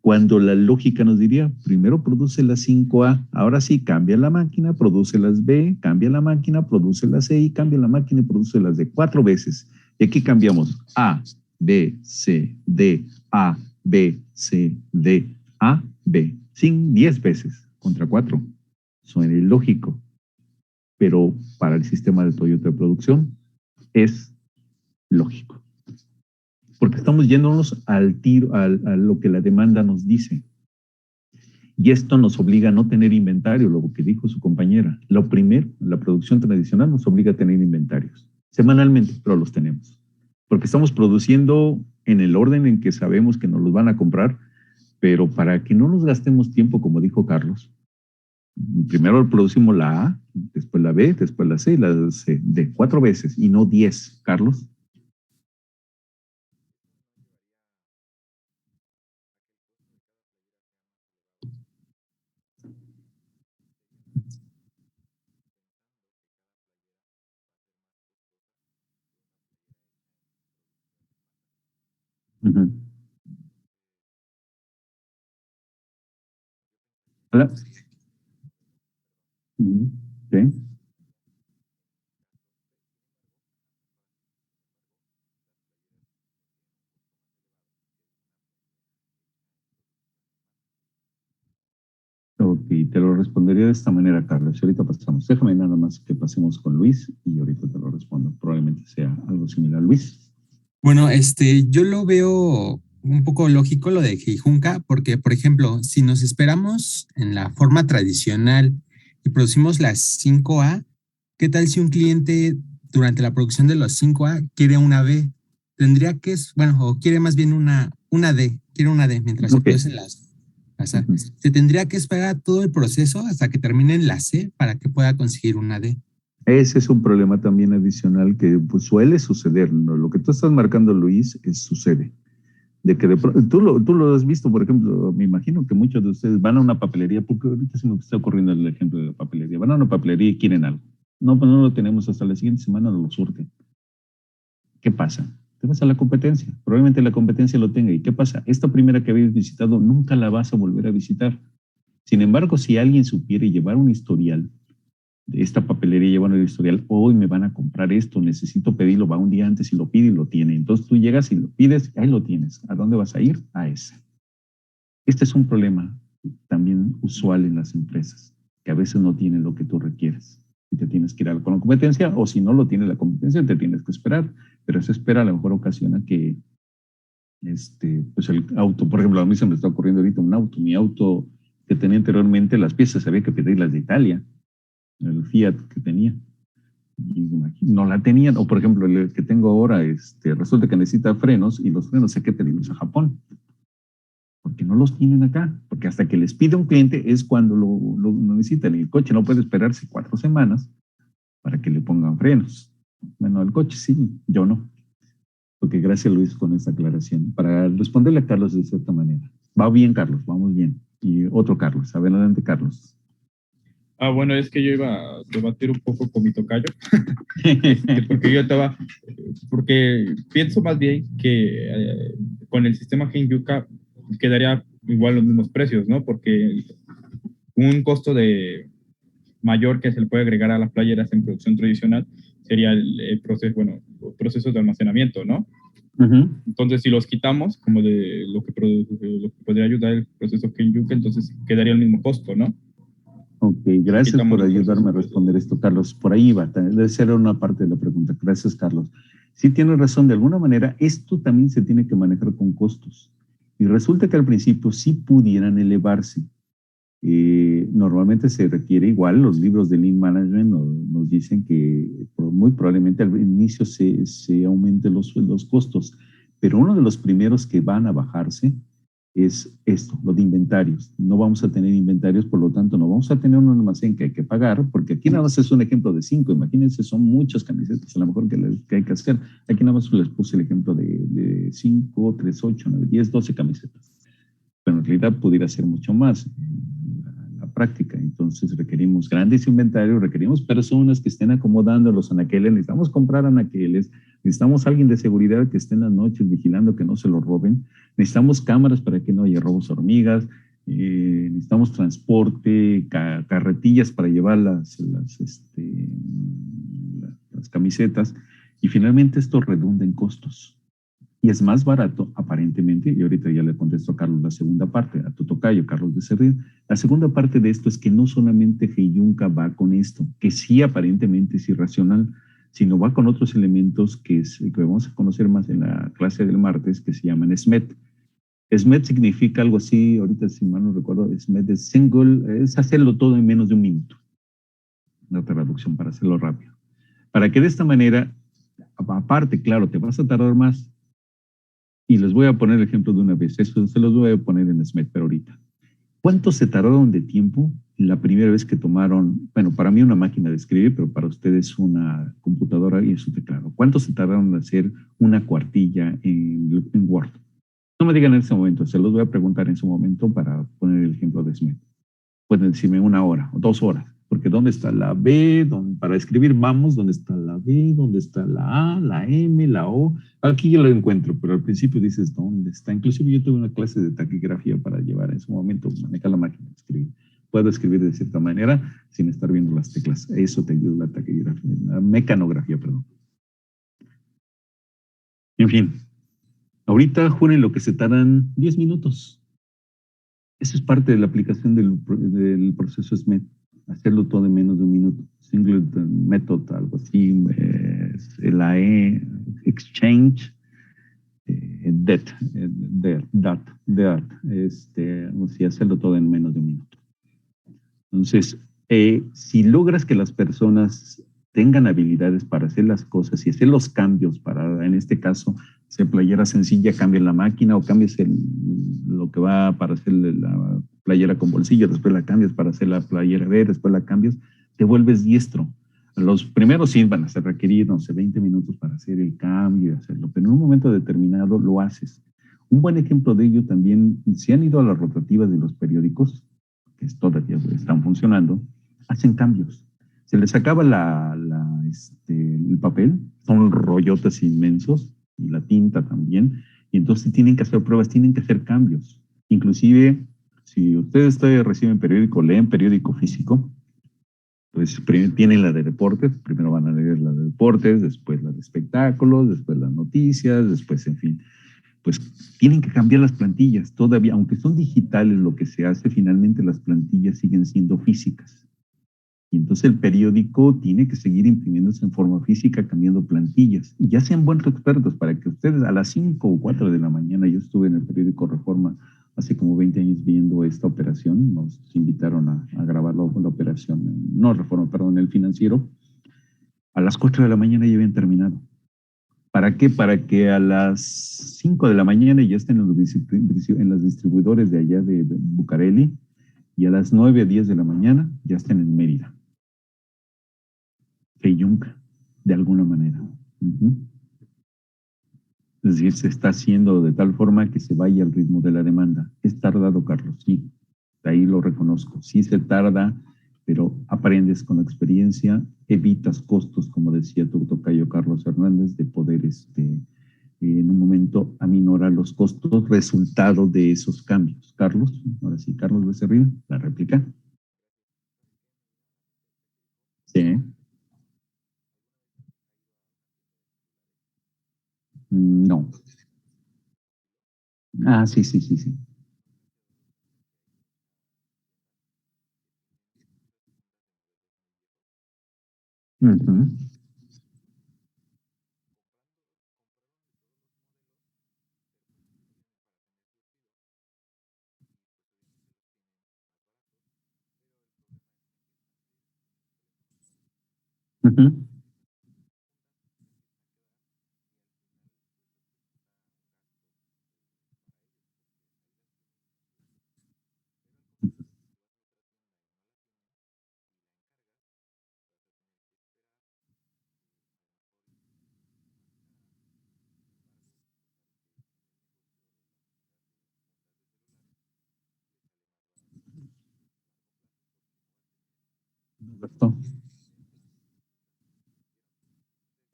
Speaker 2: Cuando la lógica nos diría, primero produce las 5A, ahora sí, cambia la máquina, produce las B, cambia la máquina, produce las C y cambia la máquina y produce las D 4 veces. Y aquí cambiamos A, B, C, D, A, B, C, D, A, B, sin 10 veces contra 4. Suena ilógico, pero para el sistema de Toyota de producción es lógico. Porque estamos yéndonos al tiro, a lo que la demanda nos dice. Y esto nos obliga a no tener inventario, lo que dijo su compañera. Lo primero, la producción tradicional nos obliga a tener inventarios. Semanalmente, pero los tenemos. Porque estamos produciendo en el orden en que sabemos que nos los van a comprar, pero para que no nos gastemos tiempo, como dijo Carlos, primero producimos la A, después la B, después la C y la C, de 4 veces y no 10, Carlos. Hola. Sí. te lo respondería de esta manera, Carlos. Ahorita pasamos. Déjame nada más que pasemos con Luis y ahorita te lo respondo. Probablemente sea algo similar. Luis.
Speaker 6: Bueno, yo lo veo un poco lógico lo de Heijunka, porque, por ejemplo, si nos esperamos en la forma tradicional y producimos las 5A, ¿qué tal si un cliente durante la producción de los 5A quiere una B? Tendría que, o quiere más bien una D, quiere una D mientras se producen las A. Se tendría que esperar todo el proceso hasta que terminen la C para que pueda conseguir una D.
Speaker 2: Ese es un problema también adicional que pues, suele suceder, ¿no? Lo que tú estás marcando, Luis, sucede. De que tú lo has visto, por ejemplo, me imagino que muchos de ustedes van a una papelería, porque ahorita se me está ocurriendo el ejemplo de la papelería. Van a una papelería y quieren algo. No, pues no lo tenemos hasta la siguiente semana, no lo surten. ¿Qué pasa? Te vas a la competencia. Probablemente la competencia lo tenga. ¿Y qué pasa? Esta primera que habías visitado nunca la vas a volver a visitar. Sin embargo, si alguien supiera llevar un historial, de esta papelería lleva el historial, hoy me van a comprar esto, necesito pedirlo, va un día antes y lo pide y lo tiene. Entonces tú llegas y lo pides, ahí lo tienes. ¿A dónde vas a ir? A ese. Este es un problema también usual en las empresas, que a veces no tienen lo que tú requieres. Y te tienes que ir con la competencia, o si no lo tiene la competencia, te tienes que esperar. Pero esa espera a lo mejor ocasiona que pues el auto, por ejemplo, a mí se me está ocurriendo ahorita un auto. Mi auto que tenía anteriormente, las piezas había que pedirlas de Italia. El Fiat que tenía, y no la tenían, o por ejemplo el que tengo ahora, resulta que necesita frenos y los frenos hay que pedirlos a Japón, porque no los tienen acá, porque hasta que les pide un cliente es cuando lo necesitan, y el coche no puede esperarse 4 semanas para que le pongan frenos. Bueno, el coche sí, yo no, porque gracias Luis con esta aclaración, para responderle a Carlos de cierta manera. Va bien Carlos, vamos bien, y otro Carlos, adelante Carlos.
Speaker 9: Bueno, es que yo iba a debatir un poco con mi tocayo, porque pienso más bien que con el sistema Heijunka quedaría igual los mismos precios, ¿no? Porque un costo mayor que se le puede agregar a las playeras en producción tradicional sería el proceso de almacenamiento, ¿no?
Speaker 2: Uh-huh.
Speaker 9: Entonces, si los quitamos, como de lo que podría ayudar el proceso Heijunka, entonces quedaría el mismo costo, ¿no?
Speaker 2: Ok, gracias por ayudarme a responder esto, Carlos. Por ahí va, debe ser una parte de la pregunta. Gracias, Carlos. Sí, tienes razón. De alguna manera, esto también se tiene que manejar con costos. Y resulta que al principio sí pudieran elevarse. Normalmente se requiere igual, los libros de Lean Management nos dicen que muy probablemente al inicio se aumenten los costos. Pero uno de los primeros que van a bajarse es esto, lo de inventarios. No vamos a tener inventarios, por lo tanto, no vamos a tener un almacén que hay que pagar, porque aquí nada más es un ejemplo de 5. Imagínense, son muchas camisetas a lo mejor que hay que hacer. Aquí nada más les puse el ejemplo de 5, 3, 8, 9, 10, 12 camisetas. Pero en realidad pudiera ser mucho más la práctica. Entonces requerimos grandes inventarios, requerimos personas que estén acomodando los anaqueles, necesitamos comprar anaqueles, necesitamos alguien de seguridad que esté en las noches vigilando que no se lo roben, necesitamos cámaras para que no haya robos hormigas, necesitamos transporte, carretillas para llevar las camisetas, y finalmente esto redunda en costos. Y es más barato, aparentemente, y ahorita ya le contesto a Carlos la segunda parte, a tu tocayo, Carlos Becerril. La segunda parte de esto es que no solamente Heijunka va con esto, que sí aparentemente es irracional, sino va con otros elementos que vamos a conocer más en la clase del martes, que se llaman SMET. SMET significa algo así, ahorita si mal no recuerdo, SMET es hacerlo todo en menos de 1 minuto. Una traducción para hacerlo rápido. Para que de esta manera, aparte, claro, te vas a tardar más. Y les voy a poner el ejemplo de una vez. Eso se los voy a poner en SMET, pero ahorita. ¿Cuánto se tardaron de tiempo la primera vez que tomaron, bueno, para mí una máquina de escribir, pero para ustedes una computadora y su teclado? ¿Cuánto se tardaron en hacer una cuartilla en Word? No me digan en ese momento, se los voy a preguntar en su momento para poner el ejemplo de SMET. Pueden decirme 1 hora o 2 horas. Porque ¿dónde está la B? Para escribir vamos, ¿dónde está la B? ¿Dónde está la A, la M, la O? Aquí yo lo encuentro, pero al principio dices, ¿dónde está? Inclusive yo tuve una clase de taquigrafía para llevar en su momento, manejar la máquina de escribir. Puedo escribir de cierta manera sin estar viendo las teclas. Eso te ayuda la taquigrafía, la mecanografía, perdón. En fin, ahorita juren lo que se tardan 10 minutos. Eso es parte de la aplicación del proceso SMED, hacerlo todo en menos de un minuto. Singleton Method, algo así, la Exchange, DAT, o sea, hacerlo todo en menos de un minuto. Entonces, si logras que las personas tengan habilidades para hacer las cosas y hacer los cambios para, en este caso, hacer playera sencilla, cambias la máquina o cambias lo que va para hacer la playera con bolsillo, después la cambias para hacer la playera B, después la cambias, te vuelves diestro. Los primeros sí van a requerir, no sé, 20 minutos para hacer el cambio y hacerlo, pero en un momento determinado lo haces. Un buen ejemplo de ello también, si han ido a las rotativas de los periódicos, que todavía están funcionando, hacen cambios. Se les acaba el papel, son rollotes inmensos, y la tinta también, y entonces tienen que hacer pruebas, tienen que hacer cambios. Inclusive, si ustedes reciben periódico, leen periódico físico, pues tienen la de deportes, primero van a leer la de deportes, después la de espectáculos, después las noticias, después, en fin, pues tienen que cambiar las plantillas todavía, aunque son digitales lo que se hace, finalmente las plantillas siguen siendo físicas. Y entonces el periódico tiene que seguir imprimiéndose en forma física, cambiando plantillas. Y ya se han vuelto expertos para que ustedes a las 5 o 4 de la mañana, yo estuve en el periódico Reforma hace como 20 años viendo esta operación, nos invitaron a grabar la operación, no Reforma, perdón, el Financiero. A las 4 de la mañana ya habían terminado. ¿Para qué? Para que a las 5 de la mañana ya estén en los distribuidores de allá de Bucareli y a las 9 a 10 de la mañana ya estén en Mérida. Yunca, de alguna manera. Es decir, se está haciendo de tal forma que se vaya al ritmo de la demanda. ¿Es tardado, Carlos? Sí, ahí lo reconozco. Sí se tarda, pero aprendes con la experiencia, evitas costos, como decía tu tocayo Carlos Hernández, de poder en un momento aminorar los costos resultado de esos cambios. Carlos, ahora sí, Carlos Becerril, la réplica. Sí. No. Ah, sí. Uh-huh. Uh-huh. Correcto.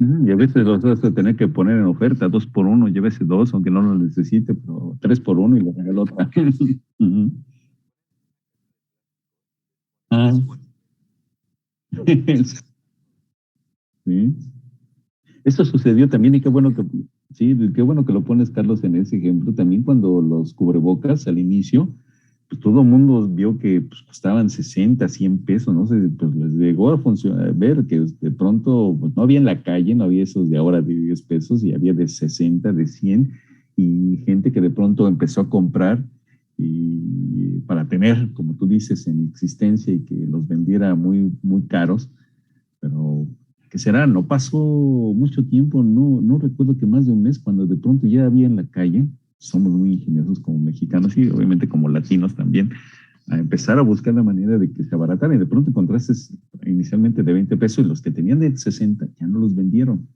Speaker 2: Y a veces los vas a tener que poner en oferta 2 por 1, llévese 2, aunque no lo necesite, pero 3 por 1 y le regalo otra. Uh-huh. Ah. Sí. Eso sucedió también y qué bueno que, sí, qué bueno que lo pones, Carlos, en ese ejemplo. También cuando los cubrebocas al inicio, pues todo el mundo vio que pues, costaban 60, 100 pesos, no sé, pues les llegó a funcionar, ver que de pronto pues, no había en la calle, no había esos de ahora de 10 pesos y había de 60, de 100 y gente que de pronto empezó a comprar y para tener, como tú dices, en existencia y que los vendiera muy, muy caros, pero ¿qué será? No pasó mucho tiempo, no recuerdo que más de un mes, cuando de pronto ya había en la calle, somos muy ingeniosos como mexicanos y obviamente como latinos también, a empezar a buscar la manera de que se abarataran y de pronto encontraste inicialmente de 20 pesos y los que tenían de 60 ya no los vendieron.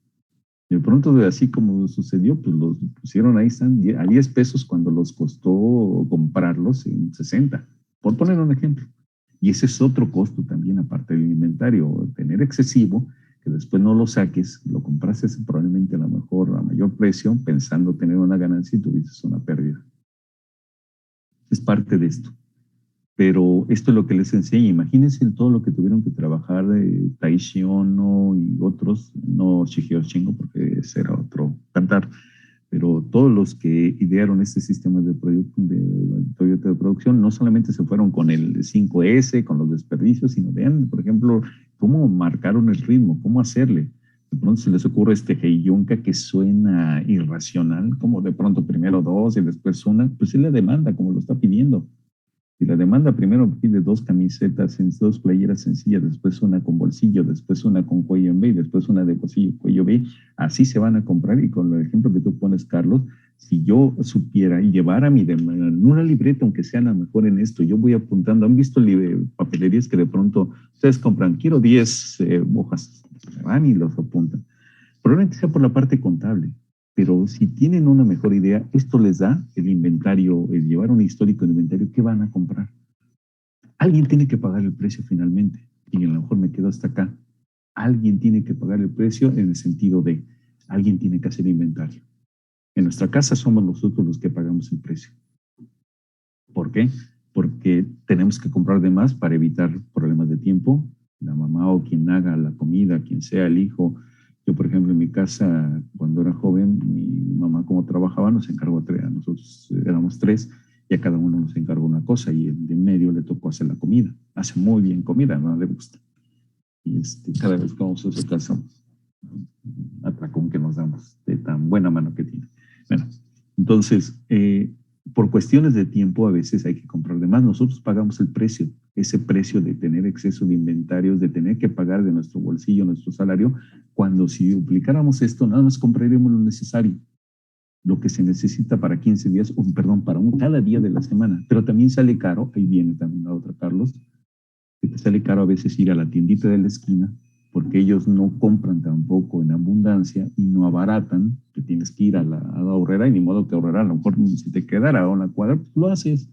Speaker 2: Y de pronto, así como sucedió, pues los pusieron ahí están a 10 pesos cuando los costó comprarlos en 60, por poner un ejemplo. Y ese es otro costo también, aparte del inventario, tener excesivo, que después no lo saques, lo compraste probablemente a lo mejor a mayor precio, pensando tener una ganancia y tuviste una pérdida. Es parte de esto. Pero esto es lo que les enseña. Imagínense todo lo que tuvieron que trabajar Taishi Ono y otros, no Shigeo Shingo, porque ese era otro cantar, pero todos los que idearon este sistema de Toyota de producción no solamente se fueron con el 5S, con los desperdicios, sino vean, por ejemplo, cómo marcaron el ritmo, cómo hacerle. De pronto se les ocurre este Heiyunka que suena irracional, como de pronto primero 2 y después una, pues es la demanda, como lo está pidiendo. Si la demanda primero pide 2 camisetas, 2 playeras sencillas, después una con bolsillo, después una con cuello en B y después una de bolsillo y cuello B, así se van a comprar. Y con el ejemplo que tú pones, Carlos, si yo supiera y llevara mi demanda en una libreta, aunque sea la mejor en esto, yo voy apuntando. ¿Han visto papelerías que de pronto ustedes compran, quiero 10 hojas, van y los apuntan? Probablemente sea por la parte contable. Pero si tienen una mejor idea, esto les da el inventario, el llevar un histórico de inventario, ¿qué van a comprar? Alguien tiene que pagar el precio finalmente, y a lo mejor me quedo hasta acá. Alguien tiene que pagar el precio en el sentido de, alguien tiene que hacer inventario. En nuestra casa somos nosotros los que pagamos el precio. ¿Por qué? Porque tenemos que comprar de más para evitar problemas de tiempo. La mamá o quien haga la comida, quien sea el hijo. Yo, por ejemplo, en mi casa, cuando era joven, mi mamá, como trabajaba, nos encargó a nosotros éramos 3, y a cada uno nos encargó una cosa, y el de en medio le tocó hacer la comida. Hace muy bien comida, no le gusta. Y cada vez que vamos a su casa, atracón que nos damos de tan buena mano que tiene. Bueno, entonces, por cuestiones de tiempo, a veces hay que comprar de más. Nosotros pagamos el precio, ese precio de tener exceso de inventarios, de tener que pagar de nuestro bolsillo, nuestro salario, cuando si duplicáramos esto, nada más compraríamos lo necesario, lo que se necesita para 15 días, para cada día de la semana. Pero también sale caro, ahí viene también la otra, Carlos, que te sale caro a veces ir a la tiendita de la esquina, porque ellos no compran tampoco en abundancia y no abaratan, que tienes que ir a la ahorrera, y ni modo que ahorrera, a lo mejor si te quedara a una cuadra, pues lo haces,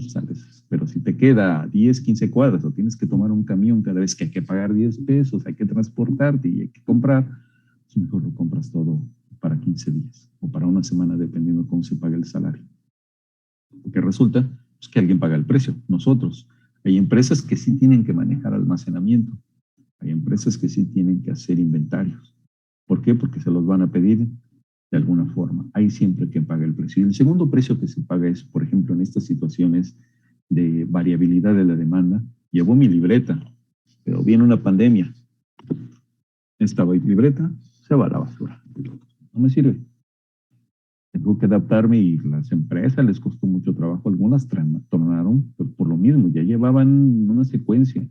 Speaker 2: sales. Pero si te queda 10, 15 cuadras, o tienes que tomar un camión cada vez que hay que pagar 10 pesos, hay que transportarte y hay que comprar, pues mejor lo compras todo para 15 días o para una semana, dependiendo de cómo se paga el salario. Porque resulta pues, que alguien paga el precio, nosotros. Hay empresas que sí tienen que manejar almacenamiento. Hay empresas que sí tienen que hacer inventarios. ¿Por qué? Porque se los van a pedir de alguna forma. Hay siempre quien paga el precio. Y el segundo precio que se paga es, por ejemplo, en estas situaciones de variabilidad de la demanda. Llevo mi libreta, pero viene una pandemia. Esta libreta se va a la basura. No me sirve. Tengo que adaptarme, y las empresas les costó mucho trabajo. Algunas tornaron por lo mismo. Ya llevaban una secuencia.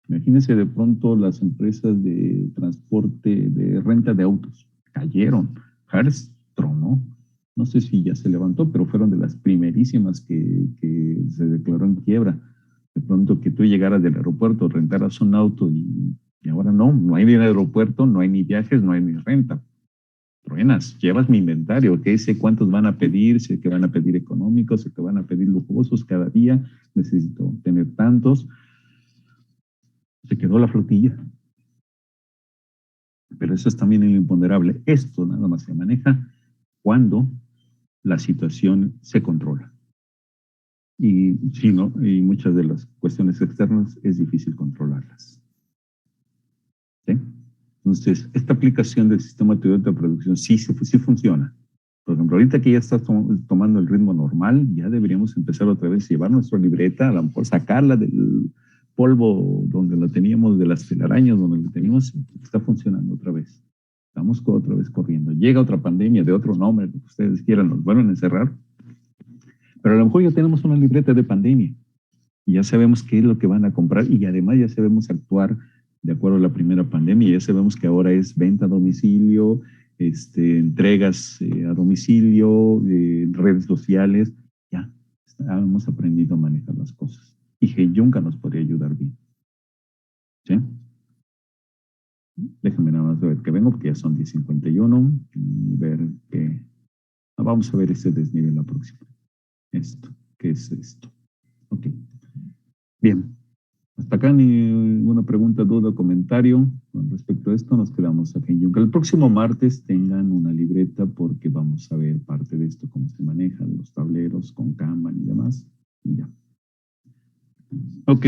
Speaker 2: Imagínense de pronto las empresas de transporte, de renta de autos, cayeron. Hertz tronó. No sé si ya se levantó, pero fueron de las primerísimas que se declaró en quiebra. De pronto que tú llegaras del aeropuerto, rentaras un auto y ahora no hay ni aeropuerto, no hay ni viajes, no hay ni renta. Truenas, llevas mi inventario, que sé cuántos van a pedir, sé que van a pedir económicos, sé que van a pedir lujosos cada día, necesito tener tantos. Se quedó la flotilla. Pero eso es también el imponderable. Esto nada más se maneja cuando la situación se controla. Y sí, ¿no? Y muchas de las cuestiones externas es difícil controlarlas. ¿Sí? Entonces, esta aplicación del sistema Toyota de producción sí funciona. Por ejemplo, ahorita que ya está tomando el ritmo normal, ya deberíamos empezar otra vez a llevar nuestra libreta, a lo mejor sacarla del polvo donde la teníamos, de las telarañas donde la teníamos, está funcionando otra vez. Estamos otra vez corriendo. Llega otra pandemia de otro nombre, lo que ustedes quieran, nos vuelven a encerrar. Pero a lo mejor ya tenemos una libreta de pandemia y ya sabemos qué es lo que van a comprar, y además ya sabemos actuar de acuerdo a la primera pandemia. Ya sabemos que ahora es venta a domicilio, entregas a domicilio, redes sociales. Ya hemos aprendido a manejar las cosas. Y Heiyunka nos podría ayudar bien. ¿Sí? Déjame nada más ver que vengo, porque ya son 10:51. Ver que... vamos a ver este desnivel la próxima. Esto. ¿Qué es esto? Ok. Bien. Hasta acá ninguna pregunta, duda o comentario con respecto a esto. Nos quedamos aquí en Heiyunka. El próximo martes tengan una libreta, porque vamos a ver parte de esto, cómo se manejan los tableros con Kanban y demás. Y ya. Ok,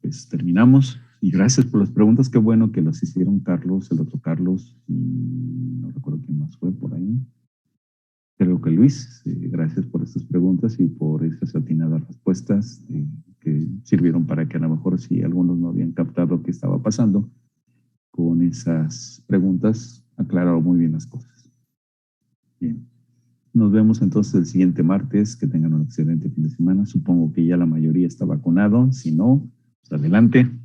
Speaker 2: pues terminamos. Y gracias por las preguntas. Qué bueno que las hicieron Carlos, el otro Carlos, y no recuerdo quién más fue por ahí. que Luis. Gracias por estas preguntas y por esas atinadas respuestas que sirvieron para que a lo mejor si algunos no habían captado qué estaba pasando, con esas preguntas aclararon muy bien las cosas. Bien. Nos vemos entonces el siguiente martes. Que tengan un excelente fin de semana. Supongo que ya la mayoría está vacunado. Si no, pues adelante.